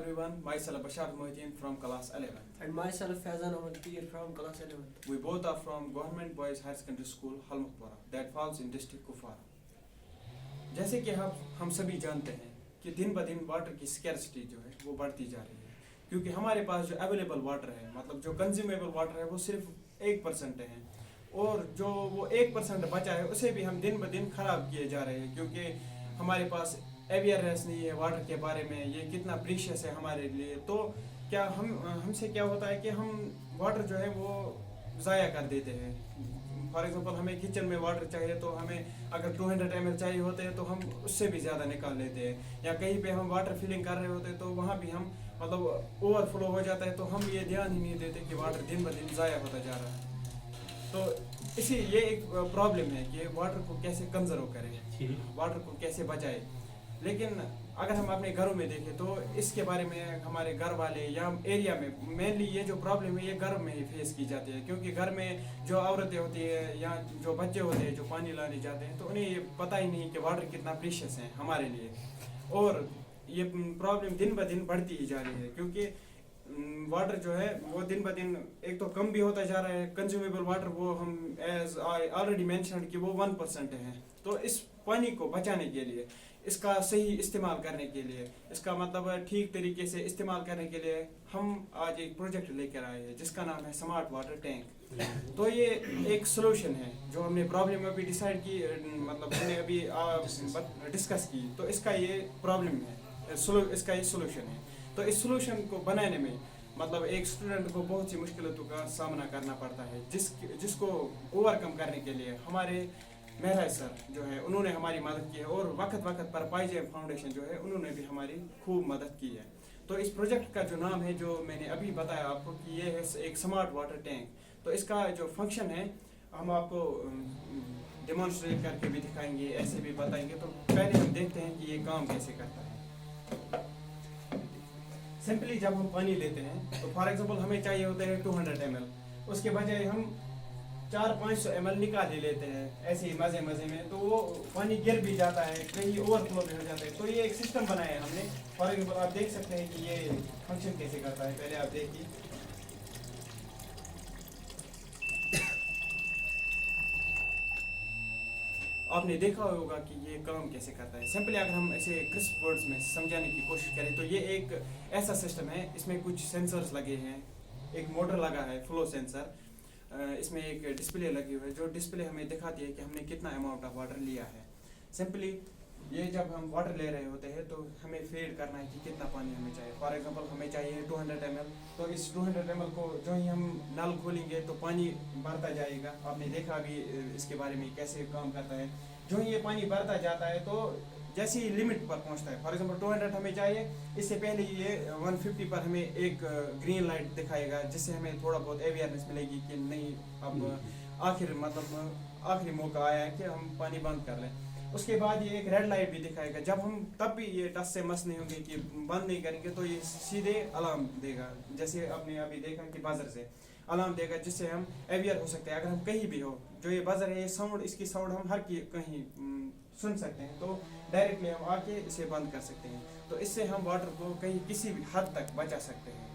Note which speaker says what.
Speaker 1: everyone, myself Bashar Mohideen from class 11.
Speaker 2: And myself Faizan Ahmed Peer from class 11.
Speaker 1: We both are from Government Boys Higher Secondary School, Halmukhpura, that falls in district Kupwara. जैसे कि हम सभी जानते हैं कि दिन ब दिन वाटर की स्कैर्सिटी जो है वो बढ़ती जा रही है, क्योंकि हमारे पास जो अवेलेबल वाटर है, मतलब जो कंज्यूमेबल वाटर है वो सिर्फ 1% है, और जो वो 1% बचा है उसे भी हम दिन ब दिन ख़राब किए जा रहे हैं, क्योंकि हमारे पास अवेयरनेस नहीं है वाटर के बारे में, ये कितना प्रीशियस है हमारे लिए. तो क्या हमसे क्या होता है कि हम वाटर जो है वो ज़ाया कर देते हैं. फॉर एग्जांपल हमें किचन में वाटर चाहिए तो हमें अगर 200 ml चाहिए होते हैं तो हम उससे भी ज़्यादा निकाल लेते हैं, या कहीं पे हम वाटर फिलिंग कर रहे होते हैं तो वहाँ भी हम मतलब ओवरफ्लो हो जाता है, तो हम ये ध्यान ही नहीं देते कि वाटर दिन ब दिन ज़ाया होता जा रहा है. तो इसी ये एक प्रॉब्लम है कि वाटर को कैसे कंजर्व करें, वाटर को कैसे बचाएं. लेकिन अगर हम अपने घरों में देखें तो इसके बारे में हमारे घर वाले या एरिया में मेनली ये जो प्रॉब्लम है ये घर में ही फेस की जाती है, क्योंकि घर में जो औरतें होती है या जो बच्चे होते हैं जो पानी लाने जाते हैं तो उन्हें ये पता ही नहीं कि वाटर कितना प्रीशियस है हमारे लिए. और ये प्रॉब्लम दिन ब दिन बढ़ती ही जा रही है, क्योंकि वाटर जो है वो दिन ब दिन एक तो कम भी होता जा रहा है. कंज्यूमेबल वाटर वो हम एज आई ऑलरेडी मेंशन्ड कि वो 1% है. तो इस पानी को बचाने के लिए, इसका सही इस्तेमाल करने के लिए, इसका मतलब ठीक तरीके से इस्तेमाल करने के लिए हम आज एक प्रोजेक्ट लेकर आए हैं जिसका नाम है स्मार्ट वाटर टैंक. तो ये एक सोल्यूशन है जो हमने प्रॉब्लम अभी डिसाइड की, मतलब हमने अभी डिस्कस की. तो इसका ये प्रॉब्लम है, इसका ये सोल्यूशन है. तो इस सोल्यूशन को बनाने में मतलब एक स्टूडेंट को बहुत सी मुश्किलों का सामना करना पड़ता है, जिसको ओवरकम करने के लिए हमारे मेहराज सर जो है उन्होंने हमारी मदद की है, और वक्त पर पाइजेम फाउंडेशन जो है उन्होंने भी हमारी खूब मदद की है. तो इस प्रोजेक्ट का जो नाम है जो मैंने अभी बताया आपको कि ये है एक स्मार्ट वाटर टैंक. तो इसका जो फंक्शन है हम आपको डेमोन्स्ट्रेट करके भी दिखाएंगे, ऐसे भी बताएंगे. तो पहले हम देखते हैं कि ये काम कैसे करता है. सिंपली जब हम पानी लेते हैं तो फॉर एग्जांपल हमें चाहिए होते हैं 200 ml, उसके बजाय हम 400-500 ml निकाल ही लेते हैं ऐसे ही मज़े में. तो वो पानी गिर भी जाता है, कहीं ओवरफ्लो भी हो जाता है. तो ये एक सिस्टम बनाया है हमने. फॉर एग्जांपल आप देख सकते हैं कि ये फंक्शन कैसे करता है. पहले आप देखिए, आपने देखा होगा कि ये काम कैसे करता है. सिंपली अगर हम ऐसे क्रिस्प वर्ड्स में समझाने की कोशिश करें तो ये एक ऐसा सिस्टम है, इसमें कुछ सेंसर्स लगे हैं, एक मोटर लगा है फ्लो सेंसर, इसमें एक डिस्प्ले लगी हुई है जो डिस्प्ले हमें दिखाती है कि हमने कितना अमाउंट ऑफ वाटर लिया है. सिंपली ये जब हम वाटर ले रहे होते हैं तो हमें फीड करना है कि कितना पानी हमें चाहिए. फॉर एग्जांपल हमें चाहिए 200 ml, तो इस 200 ml को जो ही हम नल खोलेंगे तो पानी बढ़ता जाएगा. आपने देखा भी इसके बारे में कैसे काम करता है. जो ही ये पानी बढ़ता जाता है तो जैसे ही लिमिट पर पहुंचता है, फॉर एग्जांपल 200 हमें चाहिए, इससे पहले ये 150 पर हमें एक ग्रीन लाइट दिखाएगा, जिससे हमें थोड़ा बहुत अवेयरनेस मिलेगी कि नहीं अब आखिरी मौका आया है कि हम पानी बंद कर लें. उसके बाद ये एक रेड लाइट भी दिखाएगा. जब हम तब भी ये टस से मस नहीं होंगे कि बंद नहीं करेंगे तो ये सीधे अलार्म देगा, जैसे आपने अभी देखा कि बजर से अलार्म देगा, जिससे हम अवेयर हो सकते हैं. अगर हम कहीं भी हो, जो ये बजर है ये साउंड, इसकी साउंड हम हर कहीं सुन सकते हैं, तो डायरेक्टली हम आके इसे बंद कर सकते हैं. तो इससे हम वाटर को कहीं किसी भी हद तक बचा सकते हैं.